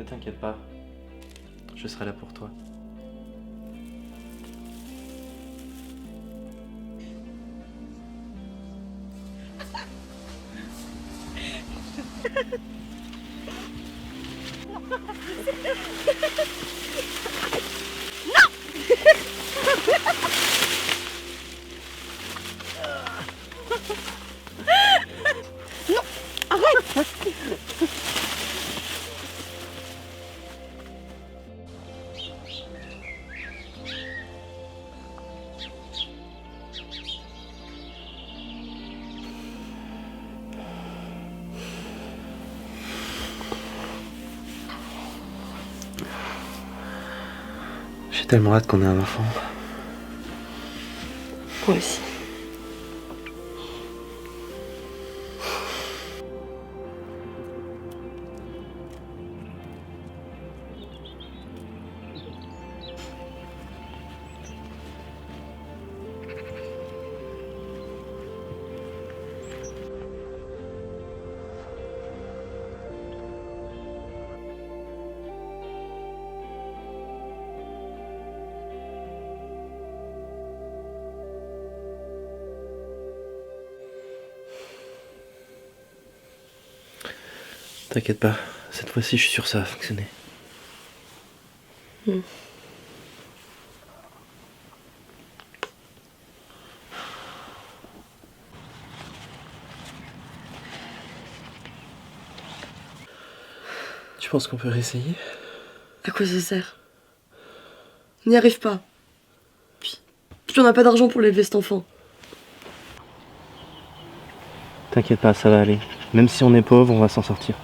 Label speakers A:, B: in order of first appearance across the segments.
A: t'inquiète pas, je serai là pour toi.
B: Non, arrête.
A: J'ai tellement hâte qu'on ait un enfant.
B: Moi aussi.
A: T'inquiète pas, cette fois-ci je suis sûr que ça va fonctionner. Tu penses qu'on peut réessayer?
B: À quoi ça sert? On n'y arrive pas. Puis on n'a pas d'argent pour l'élever cet enfant.
A: T'inquiète pas, ça va aller. Même si on est pauvre, on va s'en sortir.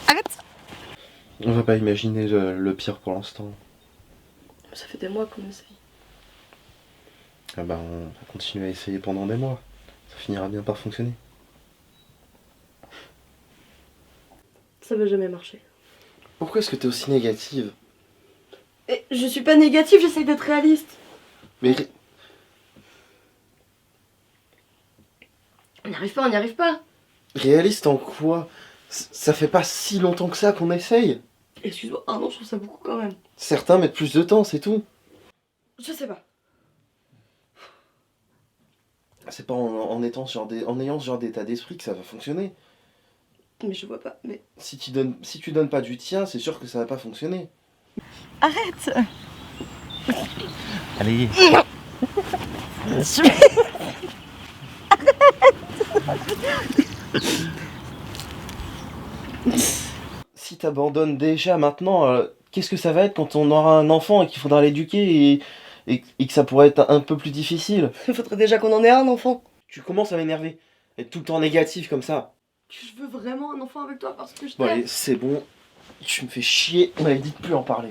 B: Arrête.
A: On va pas imaginer le pire pour l'instant.
B: Ça fait des mois qu'on essaye.
A: Ah bah on va continuer à essayer pendant des mois. Ça finira bien par fonctionner.
B: Ça va jamais marcher.
A: Pourquoi est-ce que t'es aussi négative?
B: Et je suis pas négative, j'essaye d'être réaliste.
A: Mais
B: On n'y arrive pas, on n'y arrive pas.
A: réaliste en quoi? Ça fait pas si longtemps que ça qu'on essaye.
B: Excuse-moi, un an, je trouve ça beaucoup quand même.
A: Certains mettent plus de temps, c'est tout.
B: Je sais pas.
A: C'est pas en ayant ce genre d'état d'esprit que ça va fonctionner.
B: Mais je vois pas, mais...
A: Si tu donnes pas du tien, c'est sûr que ça va pas fonctionner.
B: Arrête.
A: Allez. Si t'abandonnes déjà maintenant, qu'est-ce que ça va être quand on aura un enfant et qu'il faudra l'éduquer et que ça pourrait être un peu plus difficile?
B: Il faudrait déjà qu'on en ait un enfant.
A: Tu commences à m'énerver. Être tout le temps négatif comme ça.
B: Je veux vraiment un enfant avec toi parce que je
A: Bon
B: t'aime.
A: allez, c'est bon. Tu me fais chier. On m'avait dit de plus en parler.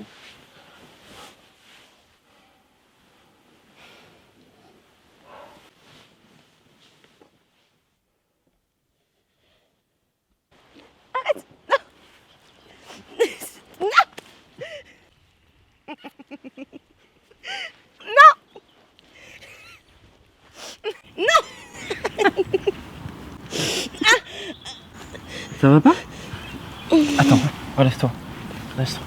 A: Ça va pas? Attends, relève-toi. Relève-toi.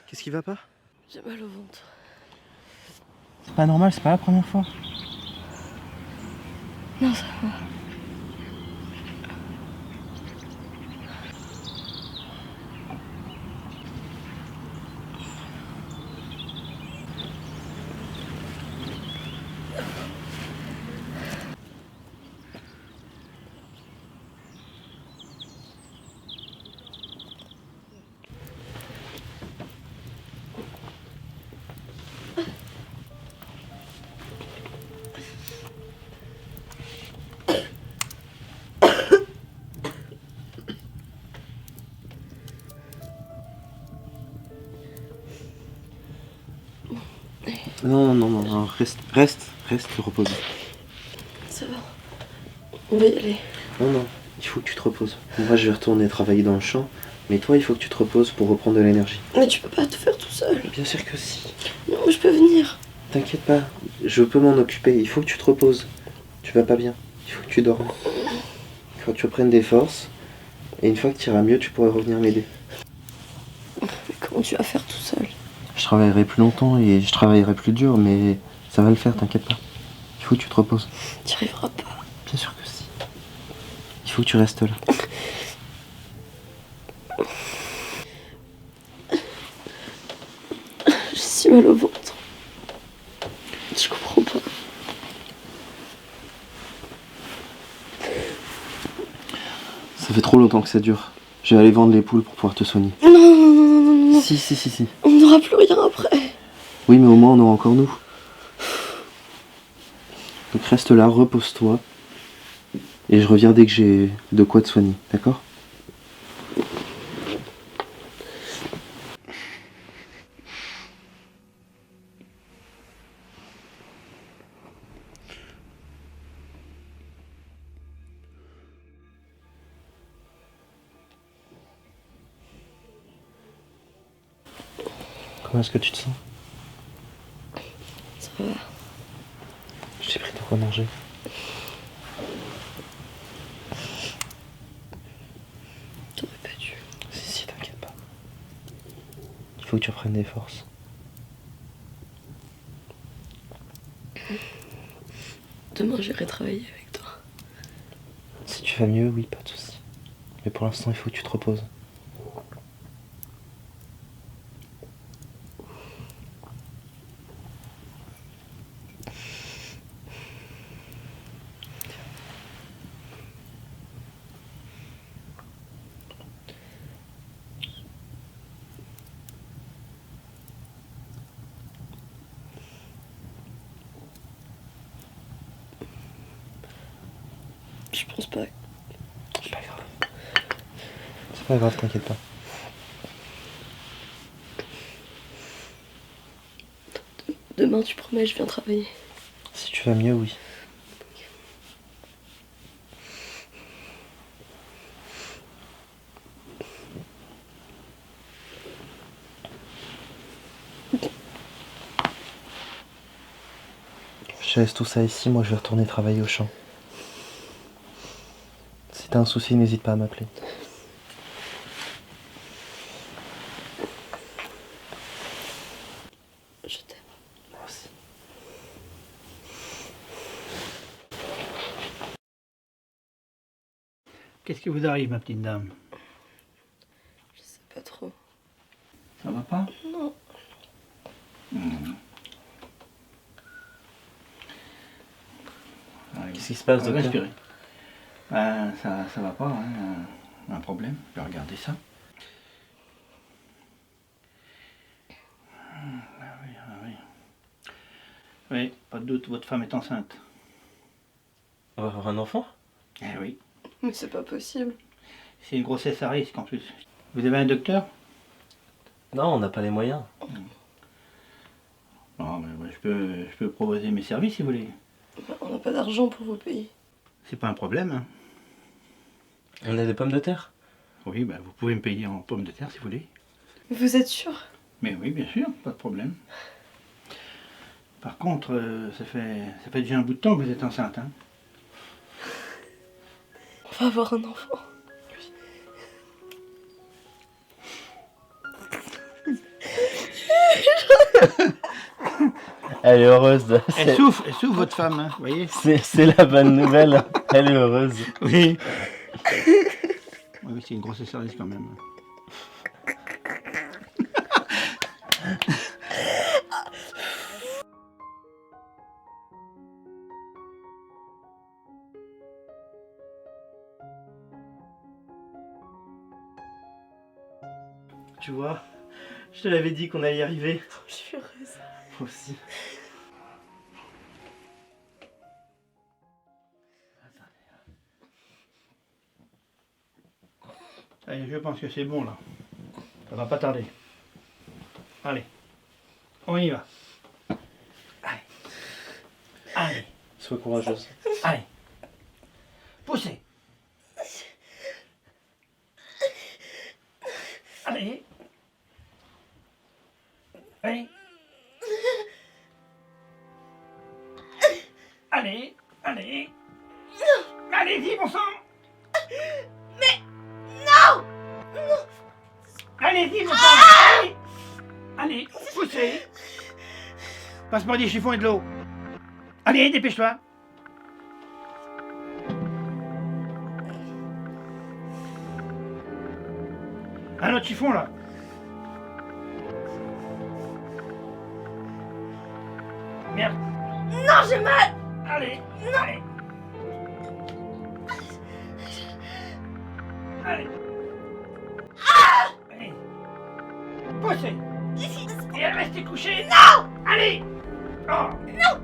A: Qu'est-ce qui va pas?
B: J'ai mal au ventre.
A: C'est pas normal, c'est pas la première fois.
B: Non, ça va.
A: Non, reste, repose.
B: Ça va. On va y aller.
A: Non, il faut que tu te reposes. Moi, je vais retourner travailler dans le champ, mais toi, il faut que tu te reposes pour reprendre de l'énergie.
B: Mais tu peux pas tout faire tout seul.
A: Bien sûr que si.
B: Non, je peux venir.
A: T'inquiète pas, je peux m'en occuper. Il faut que tu te reposes. Tu vas pas bien. Il faut que tu dormes. Il faut que tu reprennes des forces. Et une fois que tu iras mieux, tu pourras revenir m'aider.
B: Mais comment tu vas faire tout seul?
A: Je travaillerai plus longtemps et je travaillerai plus dur, mais ça va le faire, t'inquiète pas. Il faut que tu te reposes.
B: Tu n'y arriveras pas.
A: Bien sûr que si. Il faut que tu restes là.
B: J'ai si mal au ventre. Je comprends pas.
A: Ça fait trop longtemps que ça dure. Je vais aller vendre les poules pour pouvoir te soigner.
B: Non, non, non, non, non, non.
A: Si.
B: On n'aura plus rien après.
A: Oui, mais au moins on aura encore nous. Donc reste là, repose-toi. Et je reviens dès que j'ai de quoi te soigner, d'accord? Comment est-ce que tu te sens?
B: Ça va.
A: Je t'ai pris de quoi manger.
B: T'aurais pas dû.
A: Si, t'inquiète pas. Il faut que tu reprennes des forces.
B: Demain, j'irai travailler avec toi.
A: Si tu vas mieux, oui, pas de soucis. Mais pour l'instant, il faut que tu te reposes.
B: Je pense pas.
A: C'est pas grave. C'est pas grave, t'inquiète pas.
B: Demain, tu promets, je viens travailler.
A: Si tu vas mieux, oui. Je laisse tout ça ici, moi je vais retourner travailler au champ. Si t'as un souci, n'hésite pas à m'appeler.
B: Je t'aime.
A: Moi aussi.
C: Qu'est-ce qui vous arrive, ma petite dame?
B: Je sais pas trop.
C: Ça va pas?
B: Non.
A: Qu'est-ce qui se passe, docteur?
C: Respirez. Ça va pas, hein, un problème. Je vais regarder ça. Oui. Oui, pas de doute, votre femme est enceinte.
A: On va avoir un enfant?
C: Eh oui,
B: Mais c'est pas possible.
C: c'est une grossesse à risque en plus. Vous avez un docteur?
A: Non, on n'a pas les moyens.
C: Non, mais moi, je peux proposer mes services si vous voulez.
B: On n'a pas d'argent pour vous payer.
C: C'est pas un problème, hein.
A: On a des pommes de terre?
C: Oui, bah, vous pouvez me payer en pommes de terre si vous voulez.
B: Vous êtes sûr?
C: Mais oui, bien sûr, pas de problème. Par contre, ça fait déjà un bout de temps que vous êtes enceinte, hein.
B: On va avoir un enfant.
A: Elle est heureuse.
C: Elle souffre votre femme, hein, vous voyez.
A: C'est la bonne nouvelle. Elle est heureuse.
C: Oui. Oui, c'est une grosse service quand même.
A: Tu vois, je te l'avais dit qu'on allait y arriver.
B: Je suis heureuse.
A: Moi aussi.
C: Allez, je pense que c'est bon là. Ça va pas tarder. Allez, on y va. Allez,
A: Sois courageuse.
C: allez. Poussez. Allez. Allez. Allez, allez. Allez-y, bon sang.
B: Mais non.
C: Allez-y, bon sang. Allez. Allez, poussez. Passe-moi des chiffons et de l'eau. Allez, dépêche-toi. Un autre chiffon, là. Merde.
B: Non, j'ai mal.
C: Allez, allez. Allez. Allez. Poussez. Et restez couchés.
B: Non.
C: Allez. Oh.
B: Non.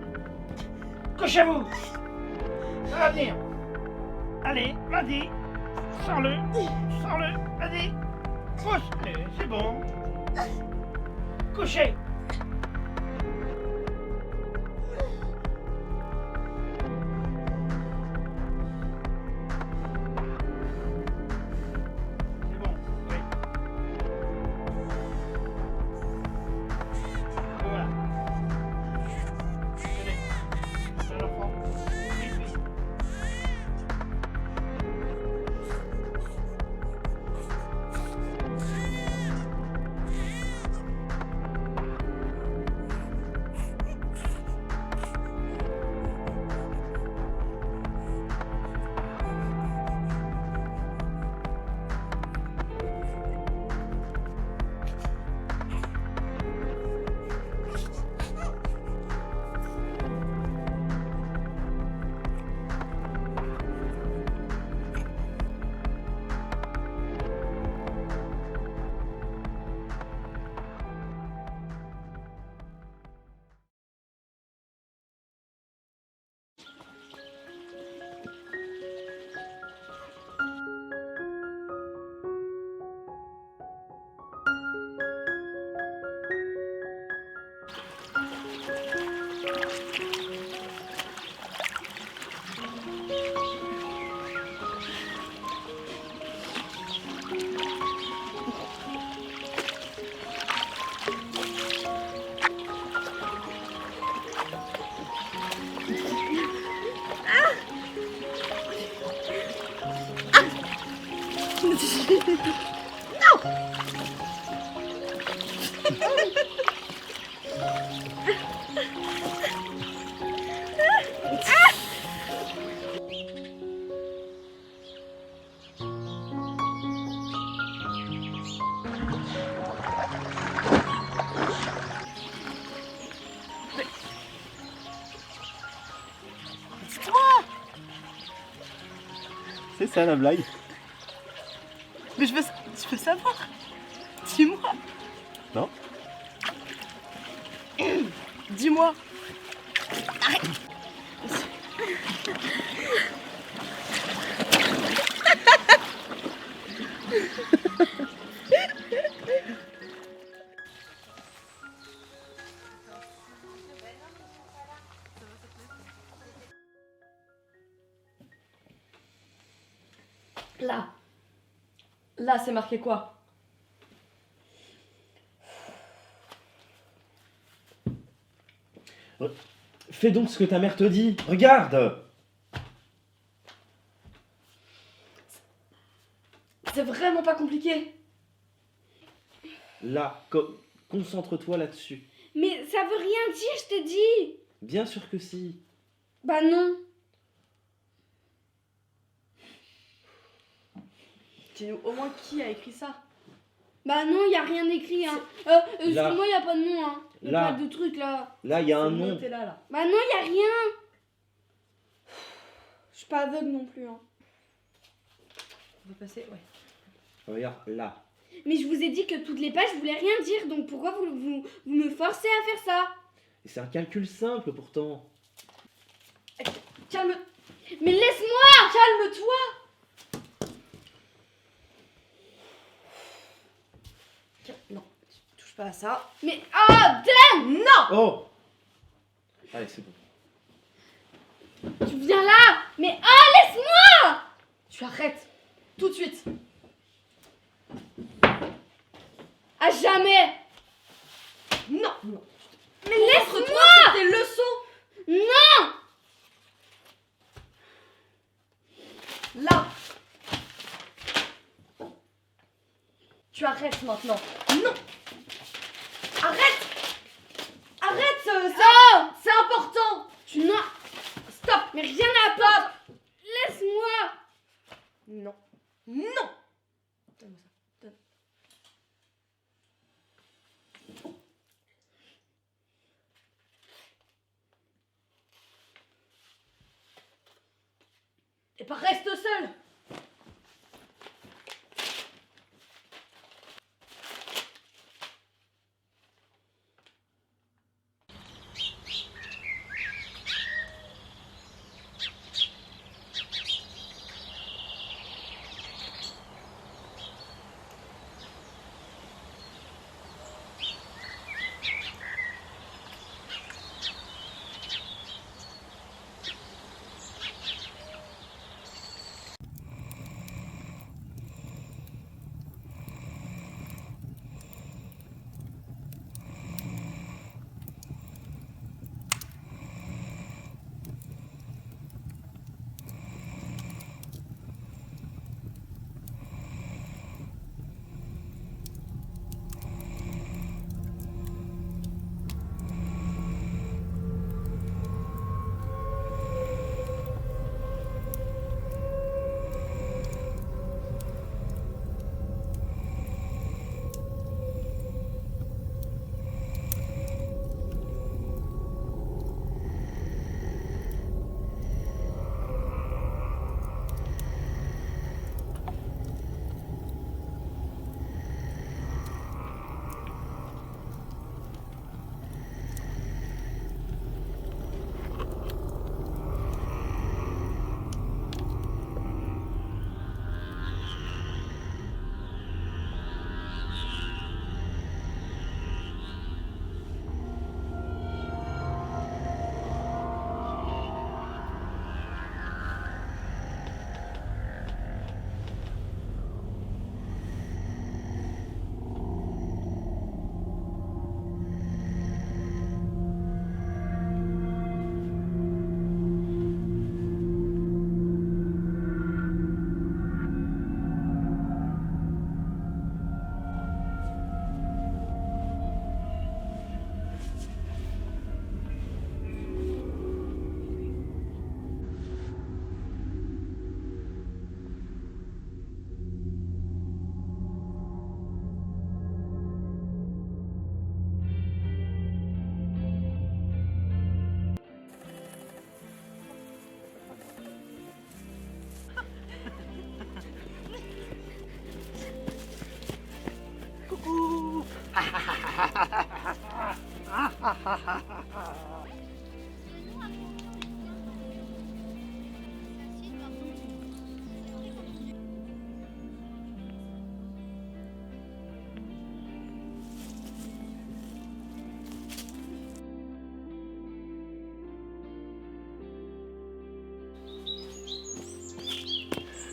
C: Couchez-vous. Ça va venir. Allez, vas-y. Sors-le. Sors-le. Vas-y. Pousse. C'est bon. Couchez. C'est bon. Oui. Voilà. Tenez. C'est l'enfant. Vite, vite.
A: C'est ça la blague.
B: Mais je veux savoir. Dis-moi.
A: Non.
B: Dis-moi. Arrête. Là. Là, c'est marqué quoi?
A: Fais donc ce que ta mère te dit. Regarde.
B: C'est vraiment pas compliqué.
A: Là, concentre-toi là-dessus.
D: Mais ça veut rien dire, je te dis.
A: Bien sûr que si.
D: Bah non.
B: Dis-nous au moins qui a écrit ça.
D: Bah non, y a rien écrit, hein. Excuse-moi, y a pas de nom, hein. Y a
A: Là.
D: pas de truc, là.
A: Là, il y a un
B: C'est
A: nom.
B: noté là.
D: Bah non, y a rien. Je suis pas aveugle non plus, hein.
B: On va passer, ouais.
A: Regarde, là.
D: Mais je vous ai dit que toutes les pages voulaient rien dire, donc pourquoi vous me forcez à faire ça?
A: Et c'est un calcul simple pourtant.
B: Calme.
D: Mais laisse-moi.
B: Calme-toi. Non, touche pas à ça.
D: Mais damn.
B: Non.
A: Oh. Allez, c'est bon.
D: Tu viens là. Mais laisse-moi.
B: Tu arrêtes. Tout de suite.
D: À jamais.
B: Non. Non.
D: Mais
B: Concentre-toi
D: laisse-moi.
B: sur tes leçons.
D: Non.
B: Là. Tu arrêtes maintenant. Non. Arrête. Arrête, ça. C'est important.
D: Tu n'as...
B: Stop.
D: Mais rien à part. Laisse-moi.
B: Non. Non. Donne-moi ça. Donne. Et pas reste seul.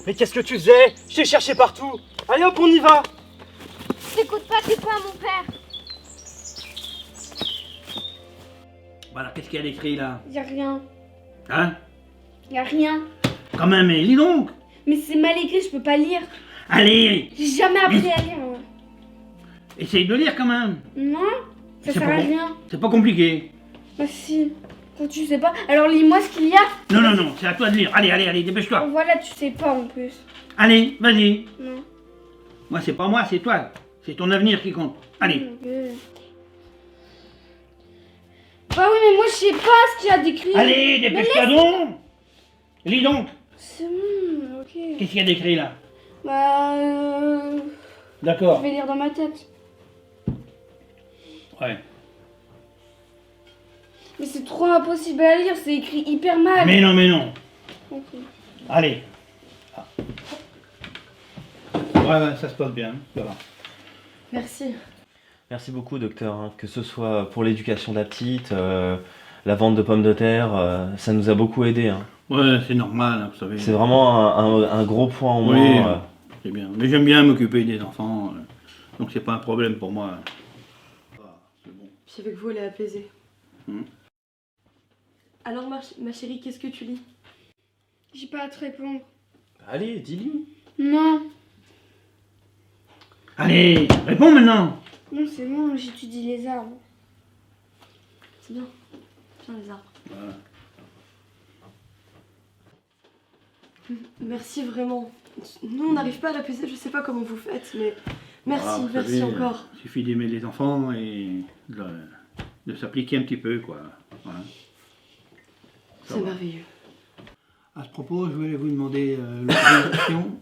E: Mais qu'est-ce que tu faisais? Je t'ai cherché partout. Allez hop, on y va.
D: T'écoutes pas tes pas, mon père.
C: Voilà, qu'est-ce qu'il y a d'écrit là?
D: Y a rien.
C: Hein?
D: Y a rien.
C: Quand même, mais lis donc!
D: Mais c'est mal écrit, je peux pas lire.
C: Allez!
D: J'ai jamais appris à lire. Moi.
C: Essaye de lire quand même!
D: Non, ça
C: C'est
D: sert
C: pas
D: à
C: bon.
D: rien.
C: C'est pas compliqué!
D: Bah si. Quand tu sais pas, alors lis-moi ce qu'il y a.
C: Non, non, non, c'est à toi de lire! Allez, allez, allez, dépêche-toi!
D: Voilà, tu sais pas en plus.
C: Allez, vas-y!
D: Non.
C: Moi, c'est pas moi, c'est toi! C'est ton avenir qui compte! Allez!
D: Bah oui, mais moi je sais pas ce qu'il y a d'écrit.
C: Allez, dépêche-toi donc! Lis donc!
D: C'est bon, ok.
C: Qu'est-ce qu'il y a d'écrit là?
D: Bah je
C: D'accord.
D: vais lire dans ma tête.
C: Ouais.
D: Mais c'est trop impossible à lire, c'est écrit hyper mal.
C: Mais non, mais non!
D: Ok.
C: Allez! Ah. Ouais, ça se passe bien, ça va.
B: Merci.
A: Merci beaucoup, docteur, hein. Que ce soit pour l'éducation de la petite, la vente de pommes de terre, ça nous a beaucoup aidé, hein.
C: Ouais, c'est normal, hein, vous savez.
A: C'est vraiment un gros point en
C: Oui,
A: moins.
C: c'est bien. Mais j'aime bien m'occuper des enfants, donc c'est pas un problème pour moi. Ah, c'est bon.
B: Puis avec vous, elle est apaisée.
C: Hmm.
B: Alors, ma chérie, qu'est-ce que tu lis?
D: J'ai pas à te répondre.
F: Allez, dis-lui.
D: Non.
C: Allez, réponds maintenant.
D: Non, c'est bon, j'étudie les arbres.
B: C'est bien. Tiens, les arbres.
C: Voilà.
B: Merci vraiment. Nous, on n'arrive pas à l'apaiser, je sais pas comment vous faites, mais merci,
C: Voilà, vous
B: merci
C: savez,
B: encore.
C: Il suffit d'aimer les enfants et de s'appliquer un petit peu, quoi. Voilà. Ça
B: C'est
C: va.
B: merveilleux.
C: À ce propos, je voulais vous demander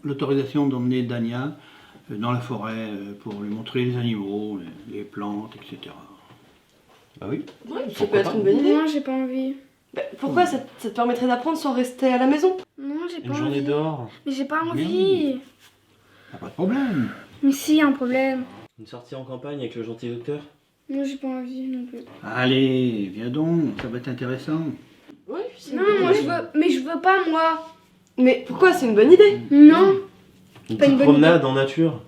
C: l'autorisation d'emmener Dania dans la forêt pour lui montrer les animaux, les plantes, etc.
F: Bah oui.
B: Oui, ça
F: Pourquoi
B: peut être
F: pas.
B: une bonne idée.
D: Non, j'ai pas envie.
B: Bah, pourquoi ça te permettrait d'apprendre sans rester à la maison?
D: Non, j'ai
F: Une
D: pas
F: journée
D: envie.
F: dehors.
D: Mais j'ai pas
C: Mais
D: envie.
C: oui. Pas de problème.
D: Mais si, y a un problème.
F: Une sortie en campagne avec le gentil docteur.
D: Non, j'ai pas envie non plus.
C: Allez, viens donc, ça va être intéressant.
B: Oui, c'est
D: Non,
B: une bonne
D: moi
B: idée.
D: je veux. Mais je veux pas, moi.
B: Mais pourquoi? C'est une bonne idée.
D: Non.
F: Une
D: Pas une
F: petite
D: bonne
F: promenade en nature.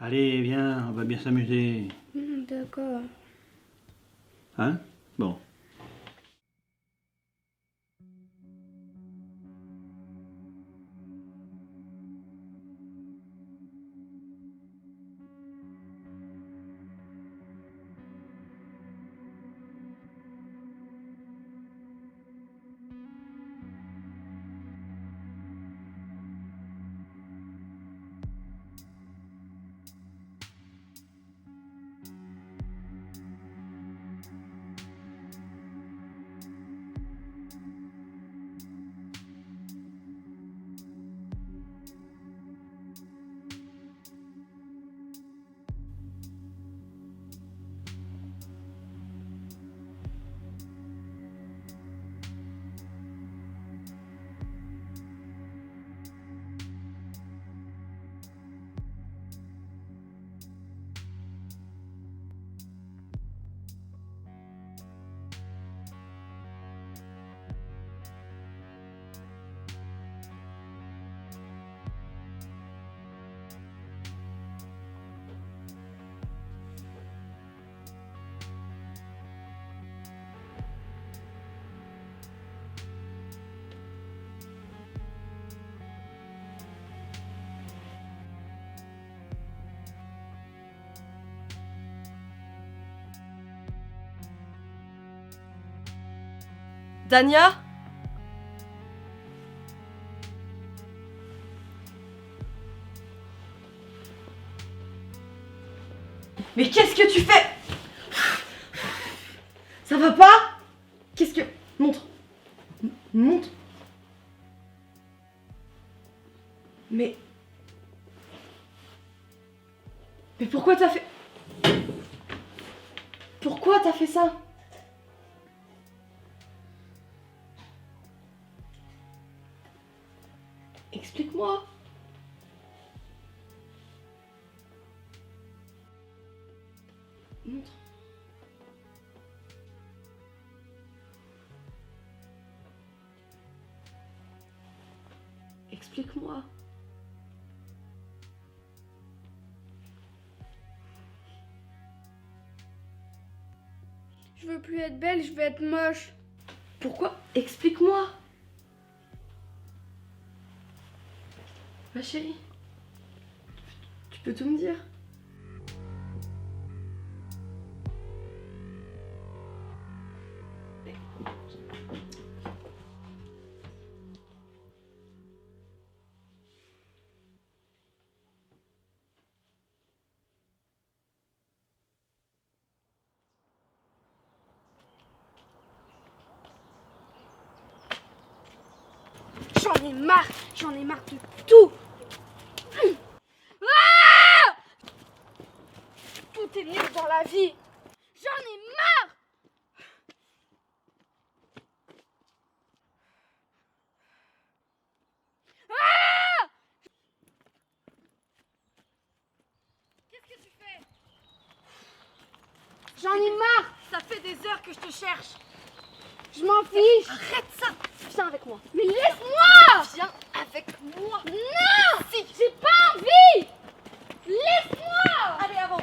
C: Allez, viens, on va bien s'amuser.
D: D'accord.
C: Hein? Bon.
B: Dania? Mais qu'est-ce que tu fais? Ça va pas? Qu'est-ce que... Montre. Montre. Mais... Mais pourquoi t'as fait... Pourquoi t'as fait ça? Explique-moi. Montre. Explique-moi.
D: Je veux plus être belle, je veux être moche.
B: Pourquoi? Explique-moi. Ma chérie, tu peux tout me dire?
D: J'en ai marre de tout. Ah, tout est nul dans la vie. J'en ai marre. Ah, qu'est-ce que tu fais? J'en ai marre.
B: Ça fait des heures que je te cherche.
D: Je m'en fiche.
B: Arrête ça. Viens avec moi.
D: Mais laisse-moi.
B: Viens avec moi.
D: Non. Si. J'ai pas envie. Laisse-moi.
B: Allez, avance.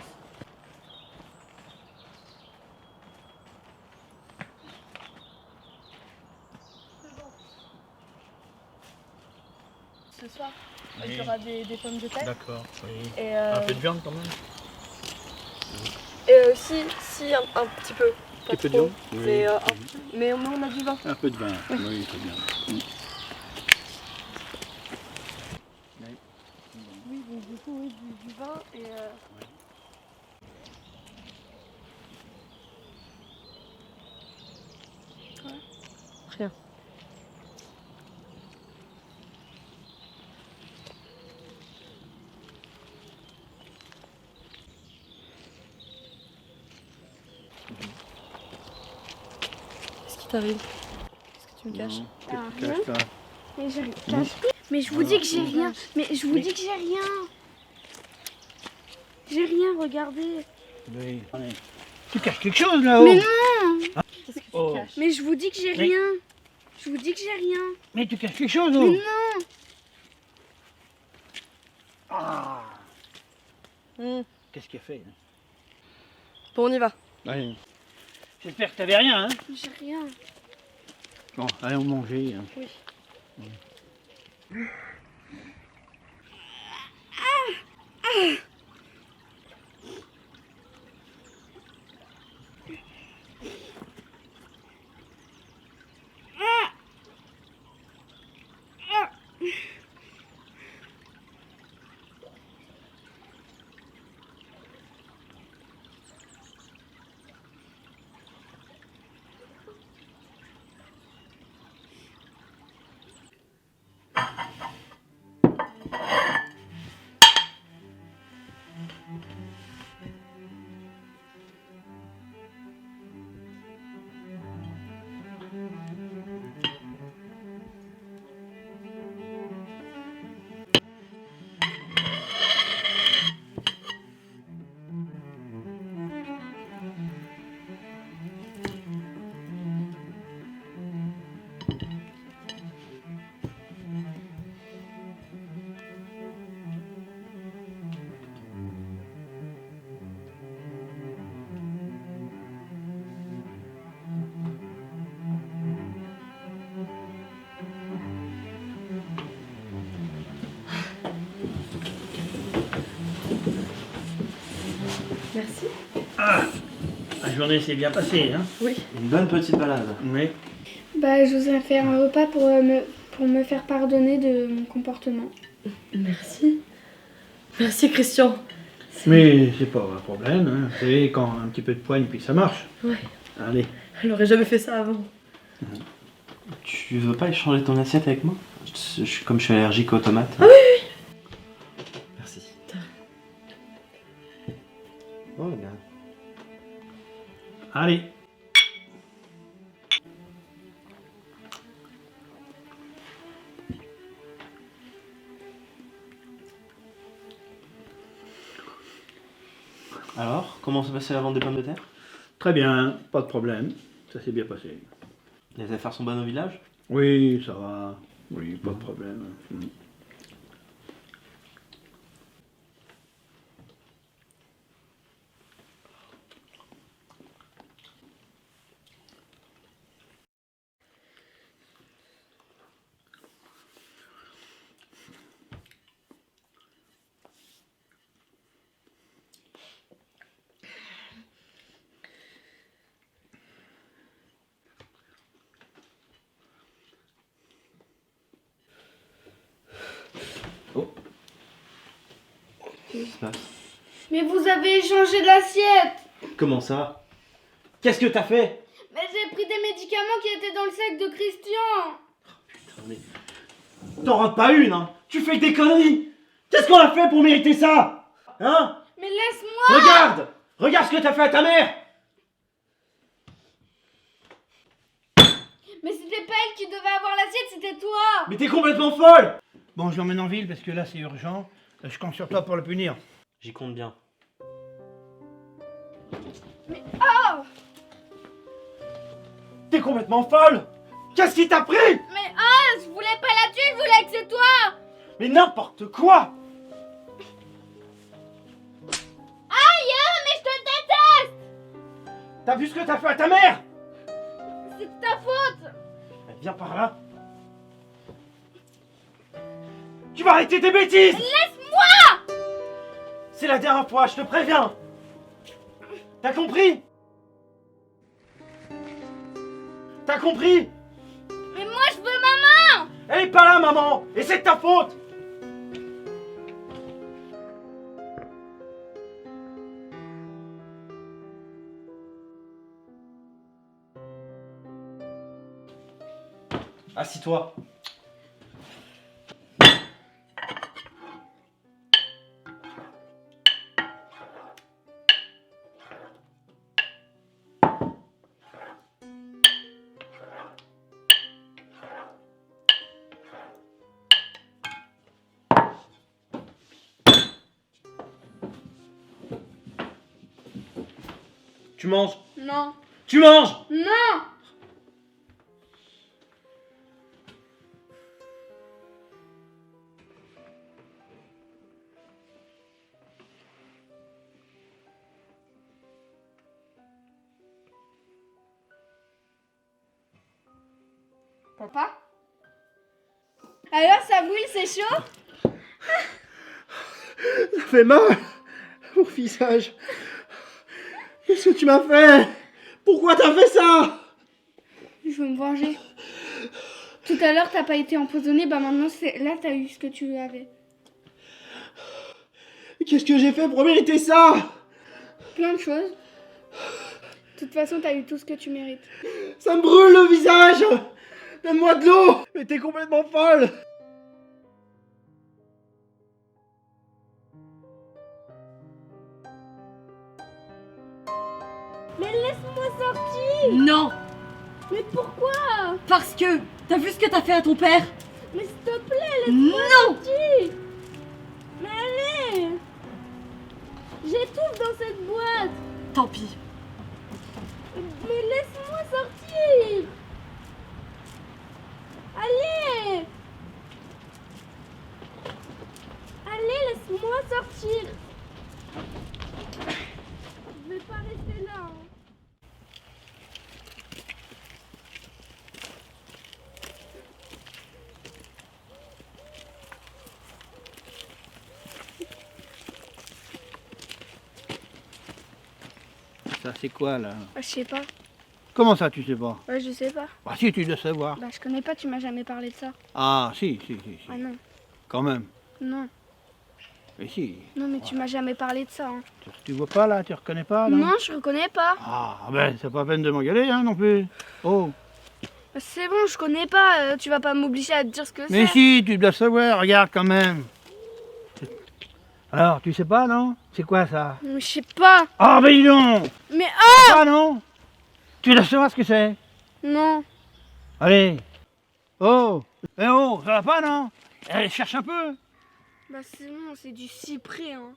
B: ce soir.
C: Oui.
B: Il y aura des pommes de terre.
C: D'accord, oui.
B: Et,
C: Un peu de viande quand même.
B: si, un petit peu. Pas
C: Un peu de
B: trop.
C: viande.
B: Mais, mais on a du vin.
C: Un peu de vin, oui, très bien.
B: Oui, donc du coup, oui, du vin et... Rien. Qu'est-ce qui t'arrive? Qu'est-ce que tu me caches?
D: Ah,
C: Qu'est-ce que tu caches là?
D: Mais j'ai rien. Mais je vous dis que j'ai rien. Mais je vous dis que j'ai rien. J'ai rien, regardez.
C: Oui. Tu caches quelque chose là-haut?
D: Mais non.
B: Qu'est-ce que tu
C: Oh.
B: caches?
D: Mais je vous dis que j'ai
C: Mais-
D: rien. Je vous dis que j'ai rien.
C: Mais tu caches quelque chose
D: Mais
C: là-haut?
D: non.
C: Ah.
B: Hmm.
C: Qu'est-ce qu'il a fait là?
B: Bon, on y va.
C: Allez. J'espère que t'avais rien, hein?
D: J'ai rien.
C: Bon, allez, on manger. Hein.
B: Oui. Merci.
C: La journée s'est bien passée, hein?
B: Oui.
F: Une bonne petite balade.
C: Oui.
D: Bah, je vous ai fait un repas pour me faire pardonner de mon comportement.
B: Merci. Merci, Christian.
C: Mais c'est pas un problème, hein. Vous savez, quand un petit peu de poigne, puis ça marche.
B: Ouais.
C: Allez.
B: Elle aurait jamais fait ça avant.
F: Tu veux pas échanger ton assiette avec moi? Comme je suis allergique aux tomates.
B: Ah oui.
F: Merci. Oh là.
C: Allez.
F: Alors, comment s'est passée la vente des pommes de terre?
C: Très bien, pas de problème. Ça s'est bien passé.
F: Les affaires sont bonnes au village?
C: Oui, ça va. Oui, pas de problème.
F: Qu'est-ce qui se passe?
D: Mais vous avez changé d'assiette.
F: Comment ça? Qu'est-ce que t'as fait?
D: Mais j'ai pris des médicaments qui étaient dans le sac de Christian.
F: Putain, mais... T'en rates pas une, hein? Tu fais des conneries! Qu'est-ce qu'on a fait pour mériter ça? Hein?
D: Mais laisse-moi.
F: Regarde! Regarde ce que t'as fait à ta mère!
D: Mais c'était pas elle qui devait avoir l'assiette, c'était toi.
F: Mais t'es complètement folle!
C: Bon, je l'emmène en ville parce que là, c'est urgent. Je compte sur toi pour le punir.
F: J'y compte bien. T'es complètement folle! Qu'est-ce qui t'a pris?
D: Mais je voulais pas la tuer, je voulais que c'est toi.
F: Mais n'importe quoi!
D: Aïe, mais je te déteste.
F: T'as vu ce que t'as fait à ta mère?
D: C'est de ta faute.
F: Viens par là. vas arrêter tes bêtises!
D: Laisse-moi!
F: C'est la dernière fois, je te préviens! T'as compris? T'as compris?
D: Mais moi je veux maman!
F: Elle est pas là, maman! Et c'est de ta faute! Assis-toi. Tu manges?
D: Non.
F: Tu manges!
D: Non! Papa? Alors ça brûle, c'est chaud?
F: Ça fait mal! Mon visage! Qu'est-ce que tu m'as fait? Pourquoi t'as fait ça?
D: Je veux me venger. Tout à l'heure t'as pas été empoisonné, bah maintenant là t'as eu ce que tu avais.
F: Qu'est-ce que j'ai fait pour mériter ça?
D: Plein de choses. De toute façon t'as eu tout ce que tu mérites.
F: Ça me brûle le visage! Donne-moi de l'eau! Mais t'es complètement folle!
D: Mais laisse-moi sortir!
B: Non!
D: Mais pourquoi?
B: Parce que t'as vu ce que t'as fait à ton père?
D: Mais s'il te plaît, laisse-moi
B: Non!
D: sortir! Mais allez! J'étouffe dans cette boîte!
B: Tant pis.
D: Mais laisse-moi sortir! Allez! Allez, laisse-moi sortir! Je vais pas rester là. Hein.
C: Ça, c'est quoi, là?
D: Je sais pas.
C: Comment ça, tu sais pas?
D: Ouais, je sais pas.
C: Bah si, tu dois savoir.
D: Bah, je connais pas, tu m'as jamais parlé de ça.
C: Ah, si.
D: Ah non.
C: Quand même.
D: Non.
C: Mais si.
D: Non, mais tu m'as jamais parlé de ça. Hein.
C: Tu vois pas, là? Tu reconnais pas, là?
D: Non, je reconnais pas.
C: Ah, ben, c'est pas peine de m'engueuler, hein, non plus. Oh.
D: C'est bon, je connais pas. Tu vas pas m'obliger à te dire ce que
C: Mais
D: c'est.
C: si, tu dois savoir, regarde quand même. Alors, tu sais pas, non? C'est quoi, ça?
D: Mais je sais pas.
C: Ah, ben dis donc!
D: Mais
C: Ah, non? Tu dois savoir ce que c'est?
D: non.
C: Allez. Oh. Eh oh, ça va pas, non? Allez, cherche un peu.
D: Bah c'est bon, c'est du cyprès. Hein.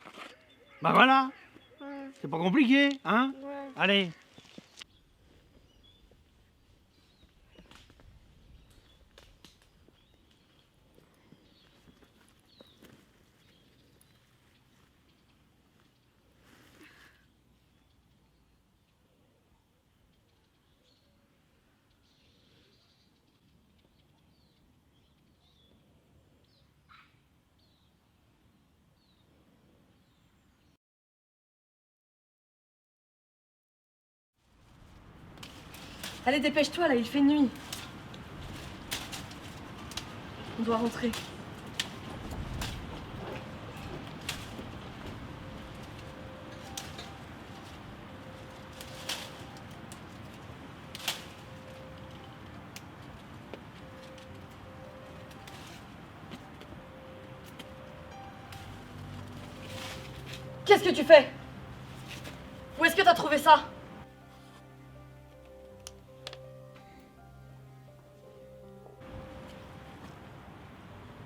C: Bah voilà.
D: Ouais,
C: C'est pas compliqué, hein?
D: ouais.
C: Allez.
B: Allez, dépêche-toi là, il fait nuit. On doit rentrer. Qu'est-ce que tu fais? Où est-ce que t'as trouvé ça?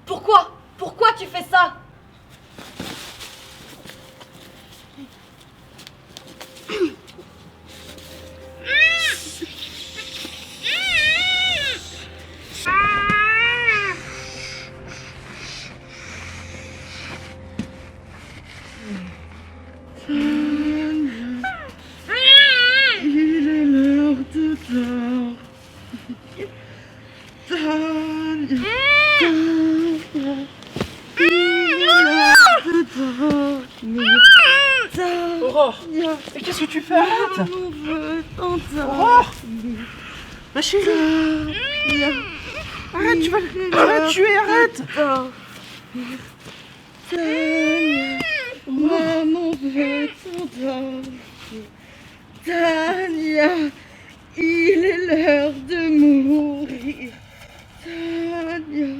B: Pourquoi? Pourquoi tu fais ça?
F: Il est l'heure de dormir. Mais qu'est-ce que tu fais? Arrête!
B: On veut t'entendre.
F: Aurore! Ma chérie! Arrête, tu vas la tuer, arrête!
B: Tania, maman veut t'entendre. Tania, il est l'heure de mourir. Tania,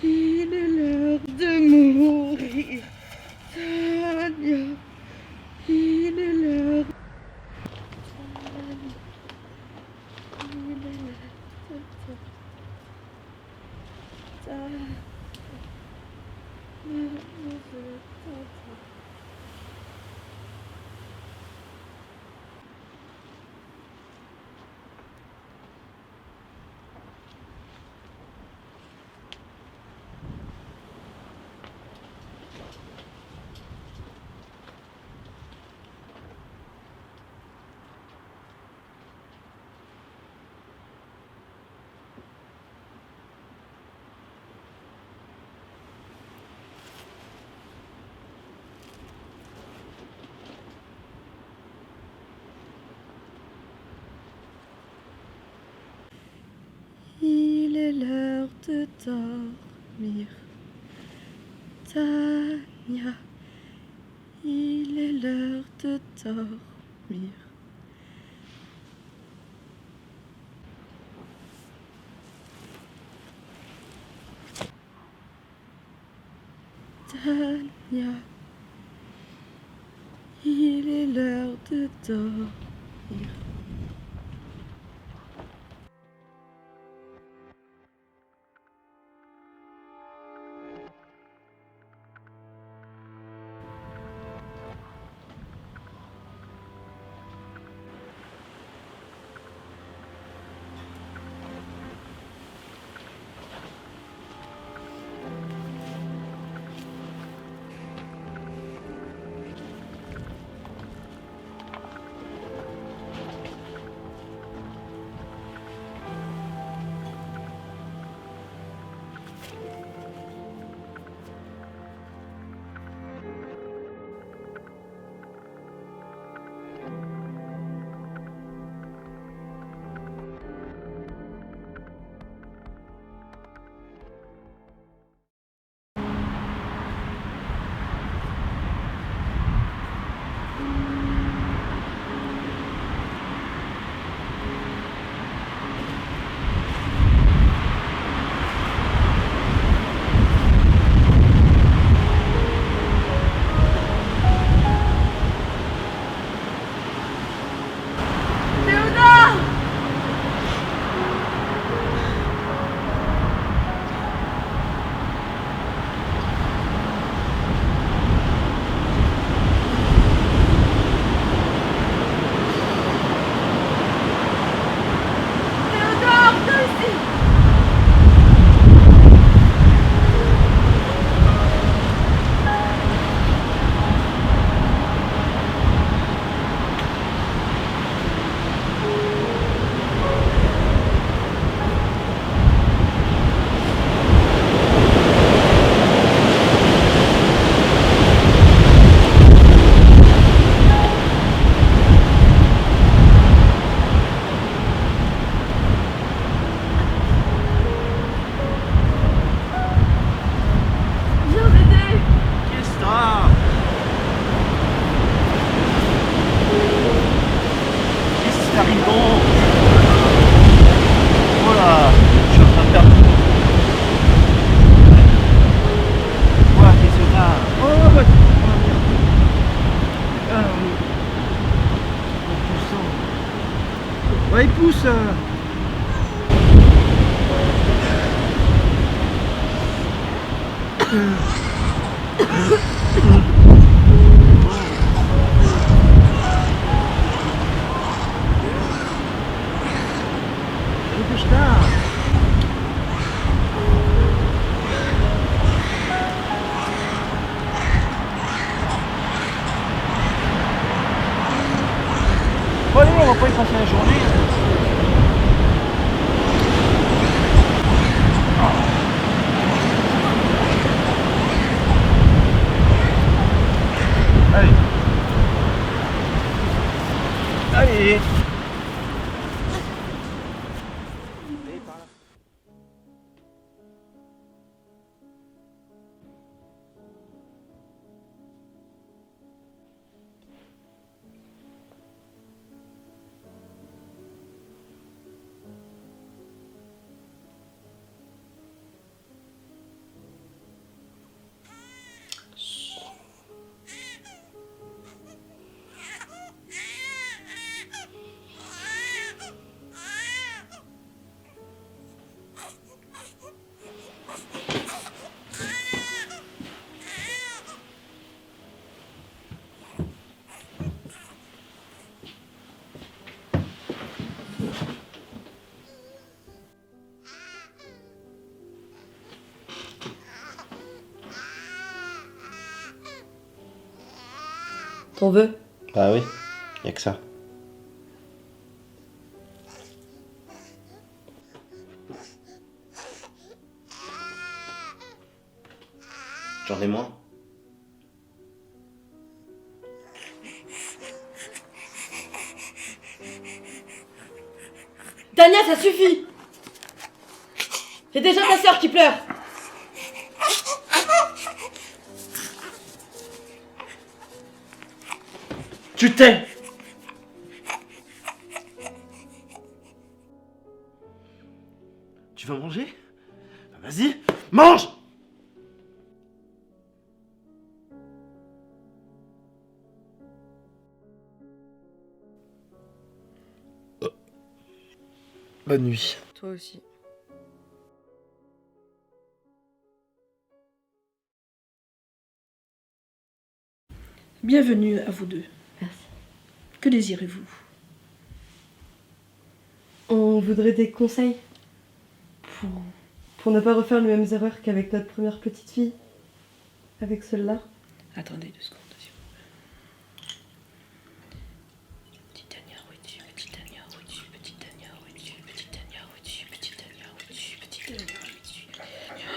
B: il est l'heure de mourir. Tania, il est l'heure. Il est l'heure de dormir. Tania, il est l'heure de dormir. Tania, il est l'heure de dormir.
F: Ouais, il pousse. Bon, allez, on va pas y passer la journée.
B: T'en veux?
A: Bah oui, y a que ça. J'en ai moins.
B: Dania, ça suffit! J'ai déjà ta sœur qui pleure!
F: Tu t'es. Tu veux manger? Bah vas-y, mange!
A: Bonne nuit.
B: Toi aussi.
G: Bienvenue à vous deux.
B: Merci.
G: Que désirez-vous?
B: On voudrait des conseils pour ne pas refaire les mêmes erreurs qu'avec notre première petite fille. Avec celle-là.
G: Attendez 2 secondes, s'il vous plaît. Petite Dania, où es-tu? Petite Dania, où es-tu? Petite Dania, où es-tu? Petite Dania, où es-tu? Petite Dania, où es-tu? Petite Dania, où es-tu?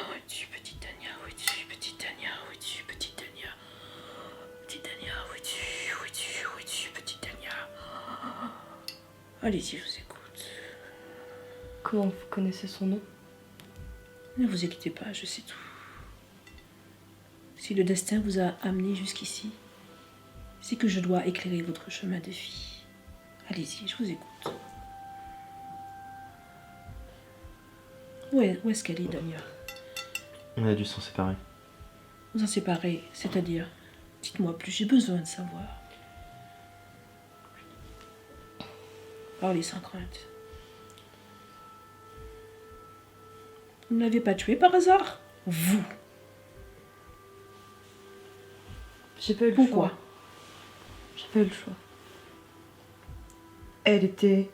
G: Où es-tu? Petite Dania, où es-tu? Petite Dania, où es-tu? Petite Dania. Petite Dania, où es-tu? Où es-tu? Où es-tu? Petite Dania. Allez-y, je vous écoute.
B: Comment vous connaissez son nom?
G: Ne vous inquiétez pas, je sais tout. Si le destin vous a amené jusqu'ici, c'est que je dois éclairer votre chemin de vie. Allez-y, je vous écoute. Où est-ce qu'elle est, Dania?
A: On a dû s'en séparer.
G: Vous en séparez, c'est-à-dire? Dites-moi plus, j'ai besoin de savoir. Parlez sans crainte. Vous ne l'avez pas tuée par hasard? Vous?
B: J'ai pas eu le
G: Pourquoi?
B: choix. J'ai pas eu le choix. Elle était...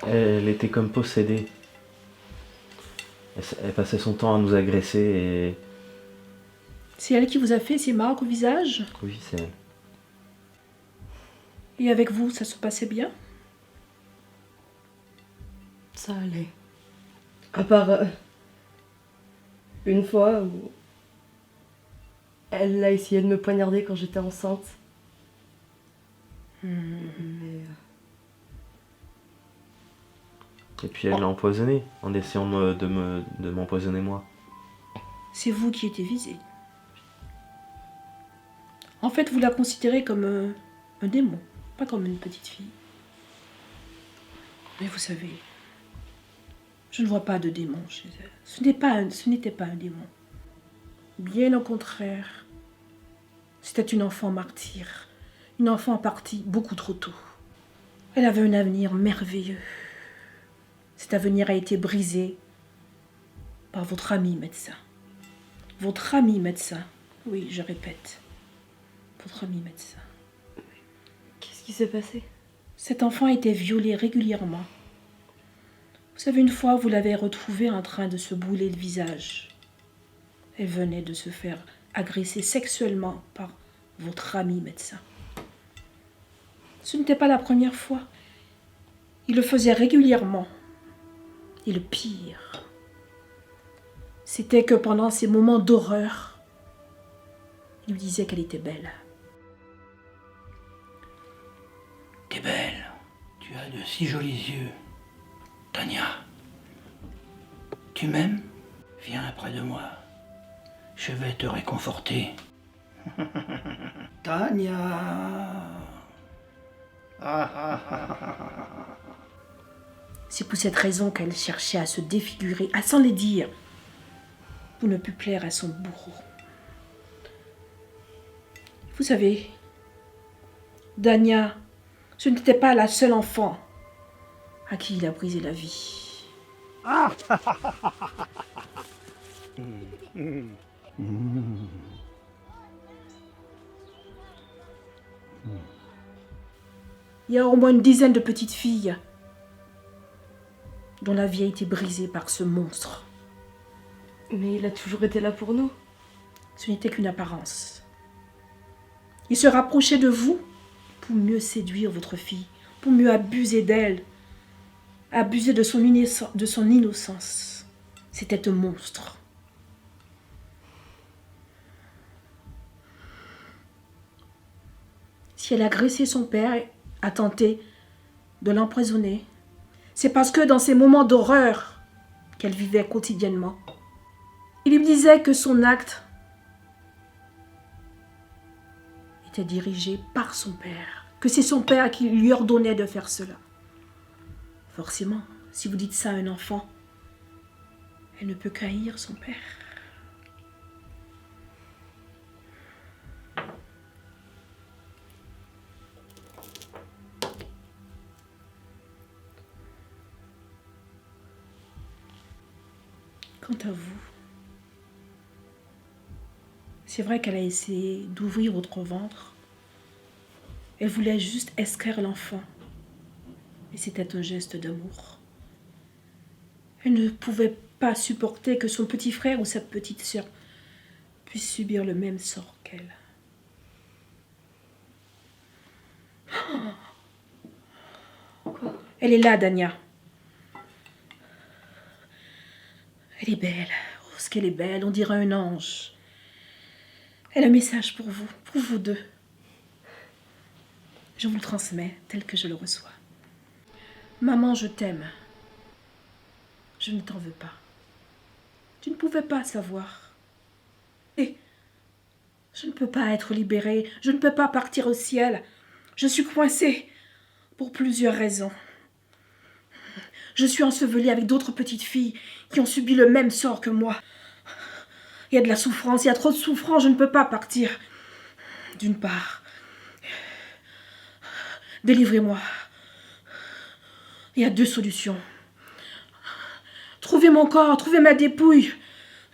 A: Elle était comme possédée. Elle passait son temps à nous agresser et...
G: C'est elle qui vous a fait ces marques au visage?
A: Oui, c'est elle.
G: Et avec vous, ça se passait bien?
B: Ça allait. À part... une fois où... Elle a essayé de me poignarder quand j'étais enceinte. Mais...
A: Et puis elle l'a empoisonné en essayant de m'empoisonner moi.
G: C'est vous qui étiez visé. En fait, vous la considérez comme un démon, pas comme une petite fille. Mais vous savez, je ne vois pas de démon chez elle. Ce n'était pas un démon. Bien au contraire, c'était une enfant martyre, une enfant partie beaucoup trop tôt. Elle avait un avenir merveilleux. Cet avenir a été brisé par votre ami médecin. Votre ami médecin, oui, je répète, votre ami médecin.
B: Qu'est-ce qui s'est passé?
G: Cet enfant a été violé régulièrement. Vous savez, une fois, vous l'avez retrouvée en train de se brûler le visage. Elle venait de se faire agresser sexuellement par votre ami médecin. Ce n'était pas la première fois. Il le faisait régulièrement. Et le pire, c'était que pendant ces moments d'horreur, il lui disait qu'elle était belle.
C: T'es belle. Tu as de si jolis yeux. Tania. Tu m'aimes? Viens près de moi. Je vais te réconforter. Tania.
G: C'est pour cette raison qu'elle cherchait à se défigurer, à s'en les dire, pour ne plus plaire à son bourreau. Vous savez, Dania, ce n'était pas la seule enfant à qui il a brisé la vie. Il y a au moins une dizaine de petites filles dont la vie a été brisée par ce monstre.
B: Mais il a toujours été là pour nous.
G: Ce n'était qu'une apparence. Il se rapprochait de vous pour mieux séduire votre fille, pour mieux abuser d'elle, abuser de son innocence. C'était un monstre. Si elle a agressé son père et a tenté de l'empoisonner, c'est parce que dans ces moments d'horreur qu'elle vivait quotidiennement, il lui disait que son acte était dirigé par son père, que c'est son père qui lui ordonnait de faire cela. Forcément, si vous dites ça à un enfant, elle ne peut qu'haïr son père. Quant à vous, c'est vrai qu'elle a essayé d'ouvrir votre ventre. Elle voulait juste extraire l'enfant. Et c'était un geste d'amour. Elle ne pouvait pas supporter que son petit frère ou sa petite sœur puisse subir le même sort qu'elle. Elle est là, Dania. Elle est belle. Oh, ce qu'elle est belle, on dirait un ange. Elle a un message pour vous deux. Je vous le transmets tel que je le reçois. Maman, je t'aime. Je ne t'en veux pas. Tu ne pouvais pas savoir. Et je ne peux pas être libérée. Je ne peux pas partir au ciel. Je suis coincée pour plusieurs raisons. Je suis ensevelie avec d'autres petites filles qui ont subi le même sort que moi. Il y a de la souffrance, il y a trop de souffrance, je ne peux pas partir. D'une part, délivrez-moi. Il y a 2 solutions. Trouvez mon corps, trouvez ma dépouille.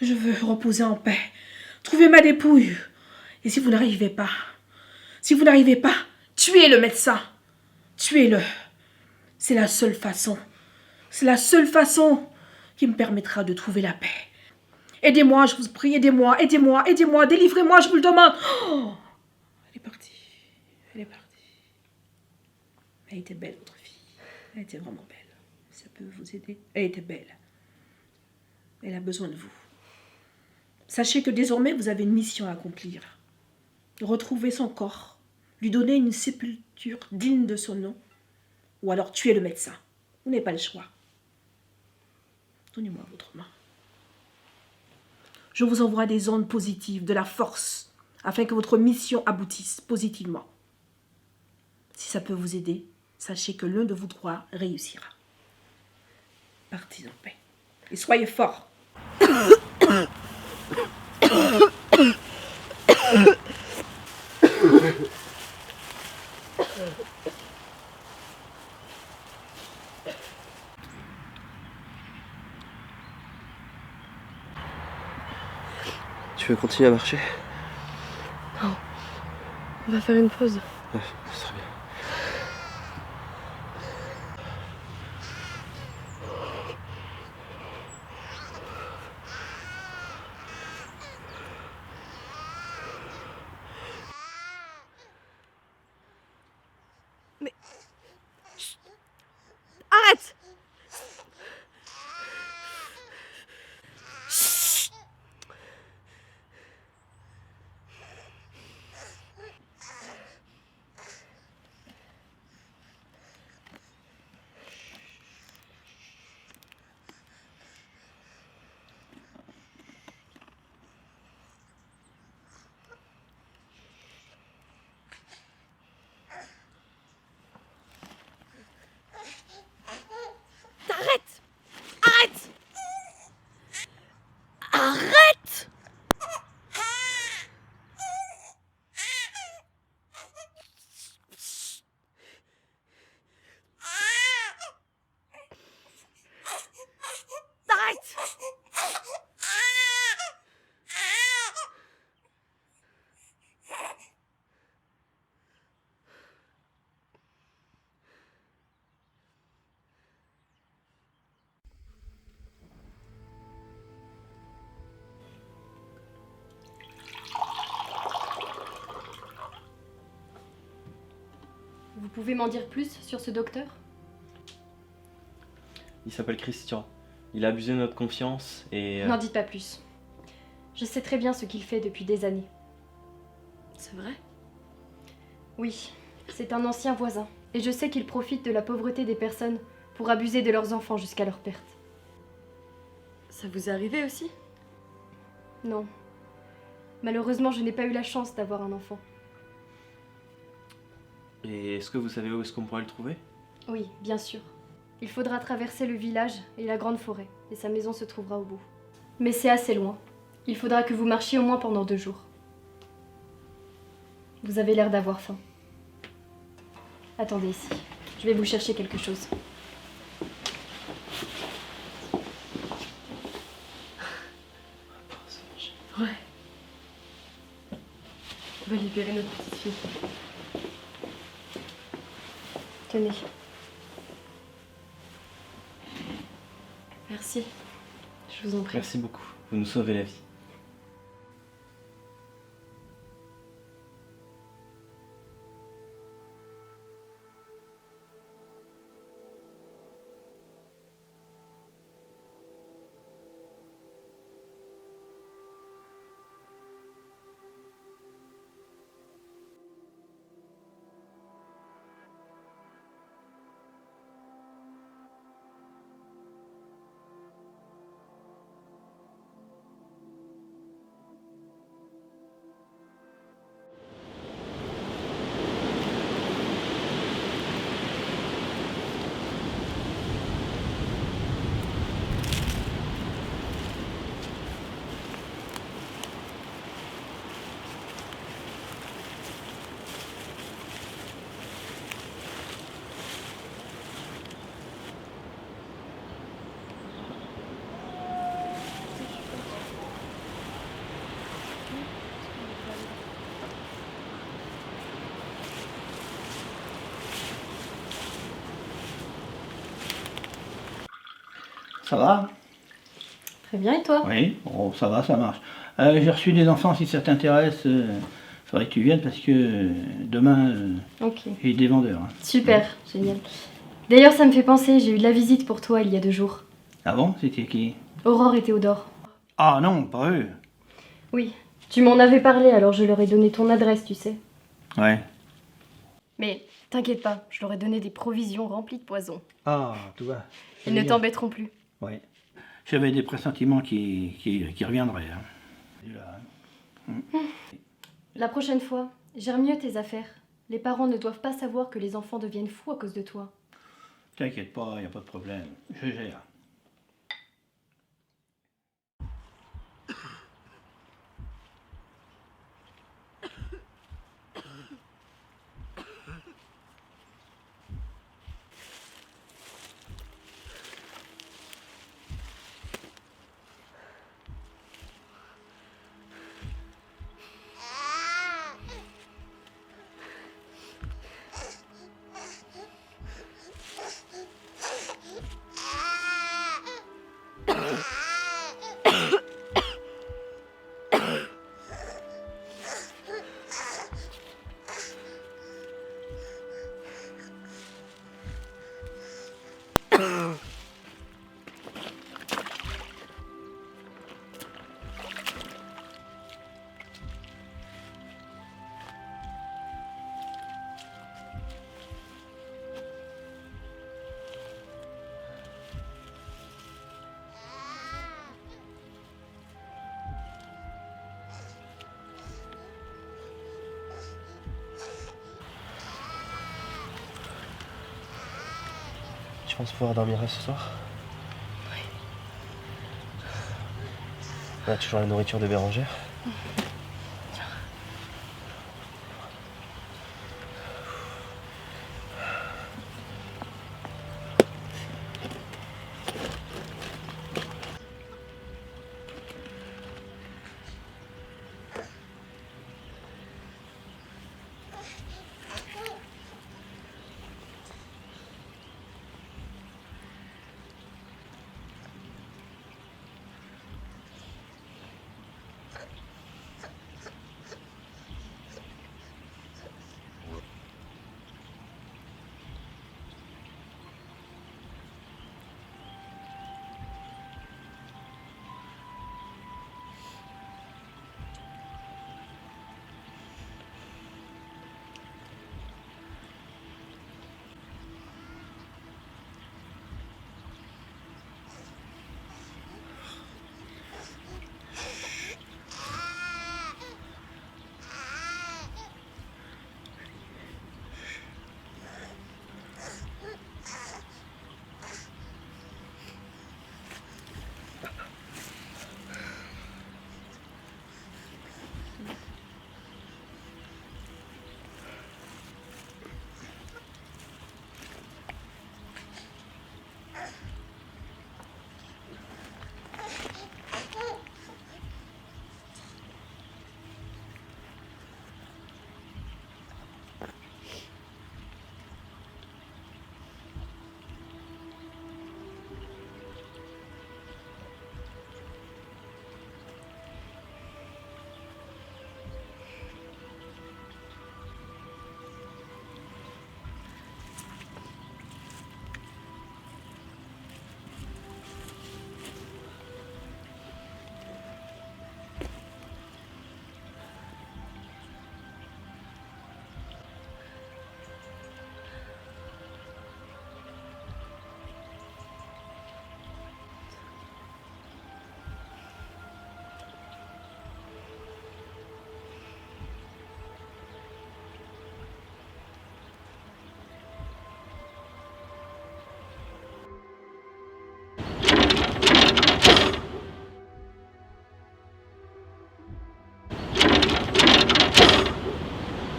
G: Je veux reposer en paix. Trouvez ma dépouille. Et si vous n'arrivez pas, tuez le médecin. Tuez-le. C'est la seule façon. C'est la seule façon qui me permettra de trouver la paix. Aidez-moi, je vous prie, aidez-moi, délivrez-moi, je vous le demande. Oh, elle est partie. Elle était belle, votre fille. Elle était vraiment belle. Ça peut vous aider. Elle était belle. Elle a besoin de vous. Sachez que désormais, vous avez une mission à accomplir. Retrouver son corps, lui donner une sépulture digne de son nom, ou alors tuer le médecin. Vous n'avez pas le choix. Donnez-moi votre main. Je vous envoie des ondes positives, de la force, afin que votre mission aboutisse positivement. Si ça peut vous aider, sachez que l'un de vous 3 réussira. Partez en paix. Et soyez forts.
A: Tu veux continuer à marcher?
B: On va faire une pause.
A: Ouais, ce serait bien.
B: Arrête! Arrête! Arrête! Arrête! Arrête!
H: pouvez m'en dire plus sur ce docteur?
I: Il s'appelle Christian. Il a abusé de notre confiance et...
H: N'en dites pas plus. Je sais très bien ce qu'il fait depuis des années.
B: C'est vrai?
H: Oui, c'est un ancien voisin. Et je sais qu'il profite de la pauvreté des personnes pour abuser de leurs enfants jusqu'à leur perte.
B: Ça vous est arrivé aussi?
H: Non. Malheureusement, je n'ai pas eu la chance d'avoir un enfant.
I: Et est-ce que vous savez où est-ce qu'on pourrait le trouver?
H: Oui, bien sûr. Il faudra traverser le village et la grande forêt, et sa maison se trouvera au bout. Mais c'est assez loin. Il faudra que vous marchiez au moins pendant 2 jours. Vous avez l'air d'avoir faim. Attendez ici. Je vais vous chercher quelque chose.
B: Ouais. On va libérer notre petite fille.
H: Tenez.
B: Merci. Je vous en prie.
I: Merci beaucoup. Vous nous sauvez la vie.
C: Ça va?
H: Très bien, et toi?
C: Oui, bon, ça va, ça marche. J'ai reçu des enfants, si ça t'intéresse, faudrait que tu viennes parce que demain,
H: Ok.
C: j'ai des vendeurs. Hein.
H: Super, génial. D'ailleurs, ça me fait penser, j'ai eu de la visite pour toi il y a 2 jours.
C: Ah bon? C'était qui?
H: Aurore et Théodore.
C: Ah non, pas eux.
H: Oui, tu m'en avais parlé, alors je leur ai donné ton adresse, tu sais.
C: Ouais.
H: Mais t'inquiète pas, je leur ai donné des provisions remplies de poison.
C: Ah, tu vois.
H: Ils ne t'embêteront plus.
C: Ouais. J'avais des pressentiments qui reviendraient. Hein. Là.
H: La prochaine fois, gère mieux tes affaires. Les parents ne doivent pas savoir que les enfants deviennent fous à cause de toi.
C: T'inquiète pas, y a pas de problème. Je gère.
A: Tu penses pouvoir dormir ce soir?
B: Oui.
A: On a toujours la nourriture de Bérangère.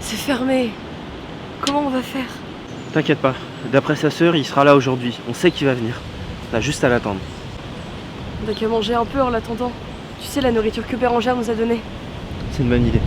B: C'est fermé. Comment on va faire?
E: T'inquiète pas, d'après sa sœur, il sera là aujourd'hui. On sait qu'il va venir. T'as juste à l'attendre.
B: On n'a qu'à manger un peu en l'attendant. Tu sais, la nourriture que Bérangère nous a donnée.
E: C'est une bonne idée.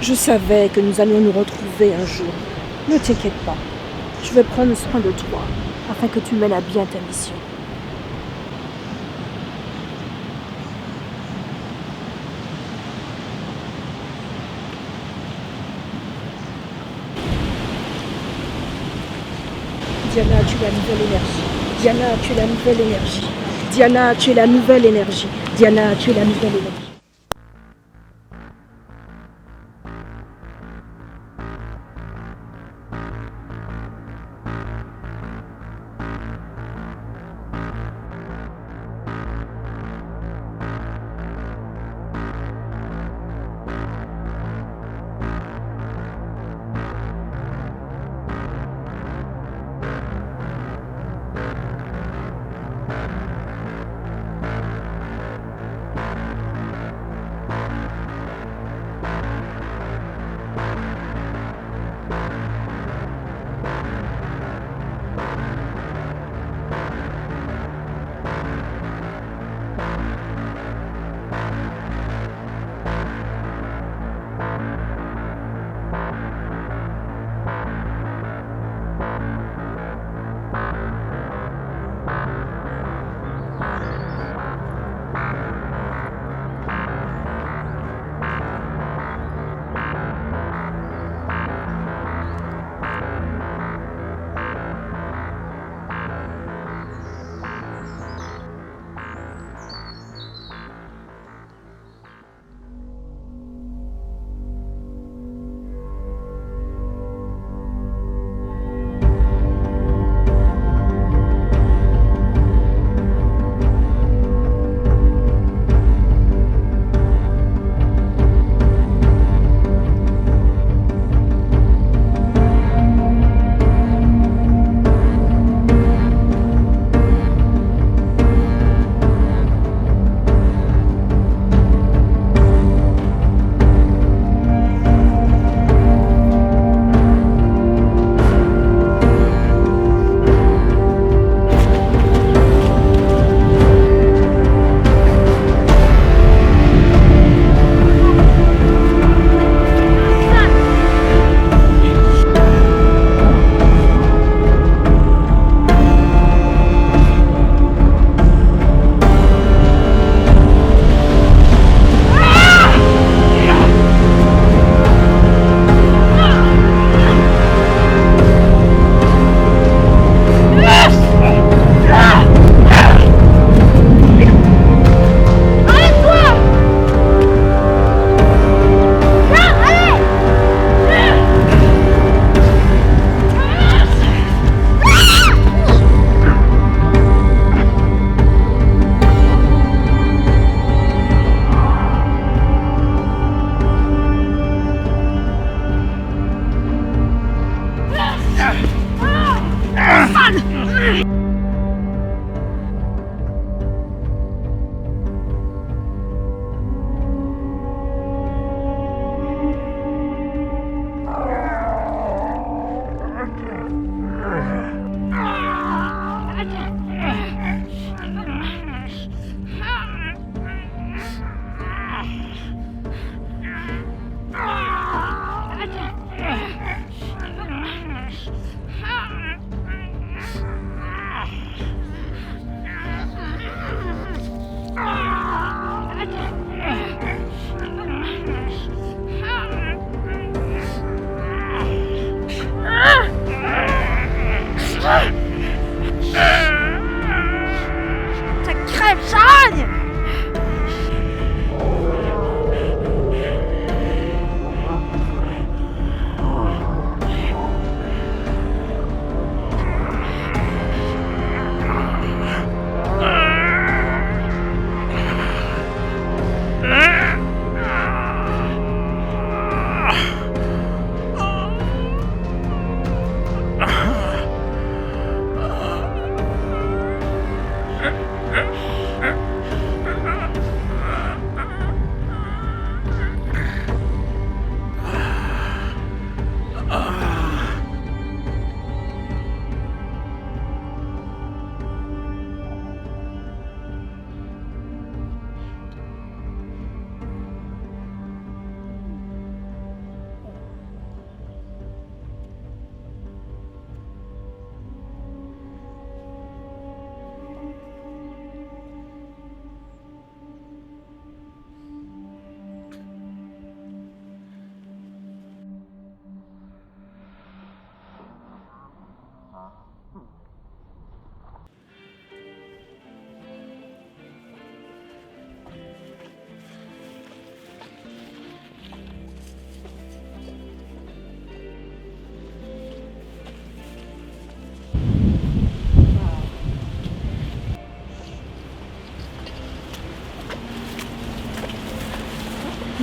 G: Je savais que nous allions nous retrouver un jour. Ne t'inquiète pas. Je vais prendre soin de toi afin que tu mènes à bien ta mission. Diana, tu es la nouvelle énergie. Diana, tu es la nouvelle énergie. Diana, tu es la nouvelle énergie. Diana, tu es la nouvelle énergie.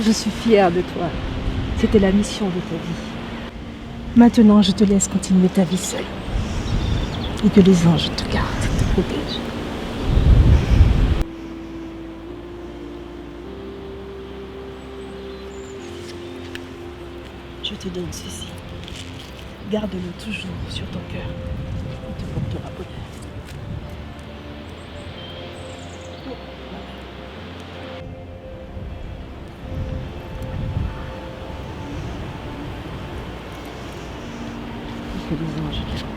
G: Je suis fière de toi. C'était la mission de ta vie. Maintenant, je te laisse continuer ta vie seule. Et que les anges te gardent, te protègent. Je te donne ceci. Garde-le toujours sur ton cœur. Il te portera bonheur. Que les anges te gardent.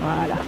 G: Voilà.